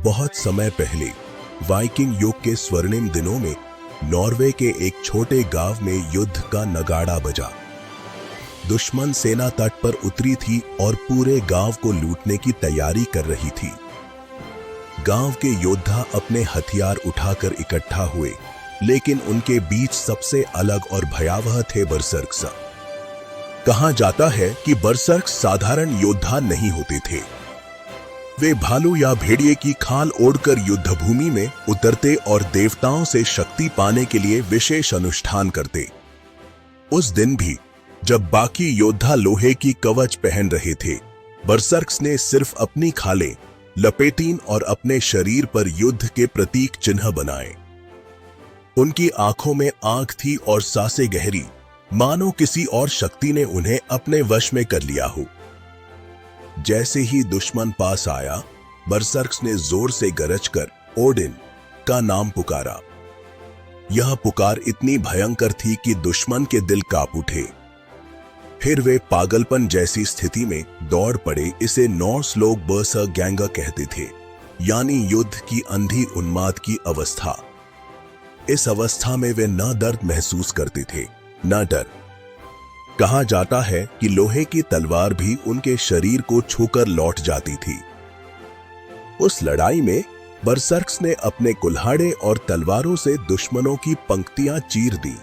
बहुत समय पहले वाइकिंग युग के स्वर्णिम दिनों में नॉर्वे के एक छोटे गांव में युद्ध का नगाड़ा बजा। दुश्मन सेना तट पर उतरी थी और पूरे गांव को लूटने की तैयारी कर रही थी। गांव के योद्धा अपने हथियार उठाकर इकट्ठा हुए, लेकिन उनके बीच सबसे अलग और भयावह थे बर्सर्क्स। कहा जाता है कि बर्सर्क्स साधारण योद्धा नहीं होते थे। वे भालू या भेड़िए की खाल ओढ़कर युद्धभूमि में उतरते और देवताओं से शक्ति पाने के लिए विशेष अनुष्ठान करते। उस दिन भी जब बाकी योद्धा लोहे की कवच पहन रहे थे, बर्सर्क्स ने सिर्फ अपनी खालें लपेटीं और अपने शरीर पर युद्ध के प्रतीक चिन्ह बनाए। उनकी आंखों में आग थी और सांसें गहरी, मानो किसी और शक्ति ने उन्हें अपने वश में कर लिया हो। जैसे ही दुश्मन पास आया, बर्सर्क्स ने जोर से गरजकर ओडिन का नाम पुकारा। यह पुकार इतनी भयंकर थी कि दुश्मन के दिल कांप उठे। फिर वे पागलपन जैसी स्थिति में दौड़ पड़े। इसे नॉर्स लोग बर्सर्कगैंगर कहते थे, यानी युद्ध की अंधी उन्माद की अवस्था। इस अवस्था में वे न दर्द महसूस करते थे, न डर। कहा जाता है कि लोहे की तलवार भी उनके शरीर को छूकर लौट जाती थी। उस लड़ाई में बर्सर्क्स ने अपने कुल्हाड़े और तलवारों से दुश्मनों की पंक्तियां चीर दी।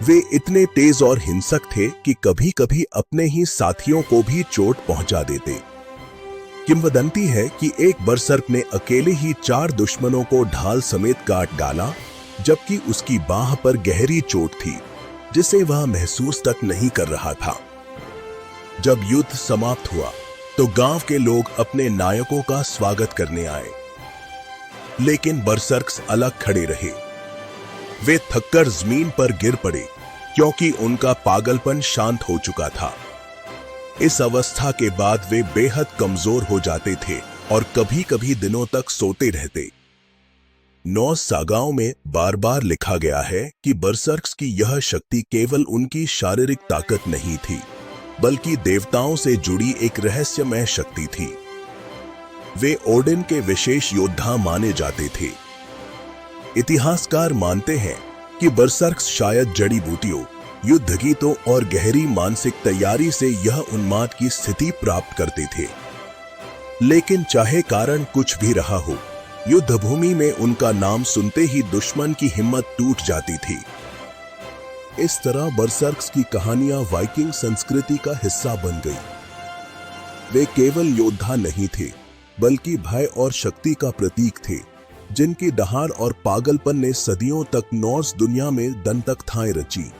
वे इतने तेज और हिंसक थे कि कभी-कभी अपने ही साथियों को भी चोट पहुंचा देते। किंवदंती है कि एक बर्सर्क ने अकेले ही 4 दुश्मनों को ढाल समेत काट डाला, जबकि उसकी बाह पर गहरी चोट थी जिसे वह महसूस तक नहीं कर रहा था। जब युद्ध समाप्त हुआ तो गांव के लोग अपने नायकों का स्वागत करने आए, लेकिन बर्सर्क्स अलग खड़े रहे। वे थककर जमीन पर गिर पड़े क्योंकि उनका पागलपन शांत हो चुका था। इस अवस्था के बाद वे बेहद कमजोर हो जाते थे और कभी-कभी दिनों तक सोते रहते। नॉर्स सागाओं में बार बार लिखा गया है कि बर्सर्क्स की यह शक्ति केवल उनकी शारीरिक ताकत नहीं थी, बल्कि देवताओं से जुड़ी एक रहस्यमय शक्ति थी। वे ओडिन के विशेष योद्धा माने जाते थे। इतिहासकार मानते हैं कि बर्सर्क्स शायद जड़ी बूटियों, युद्ध गीतों और गहरी मानसिक तैयारी से यह उन्माद की स्थिति प्राप्त करते थे। लेकिन चाहे कारण कुछ भी रहा हो, युद्धभूमि में उनका नाम सुनते ही दुश्मन की हिम्मत टूट जाती थी। इस तरह बर्सर्क्स की कहानियां वाइकिंग संस्कृति का हिस्सा बन गई। वे केवल योद्धा नहीं थे, बल्कि भय और शक्ति का प्रतीक थे, जिनकी दहाड़ और पागलपन ने सदियों तक नॉर्स दुनिया में दंतकथाएं रची।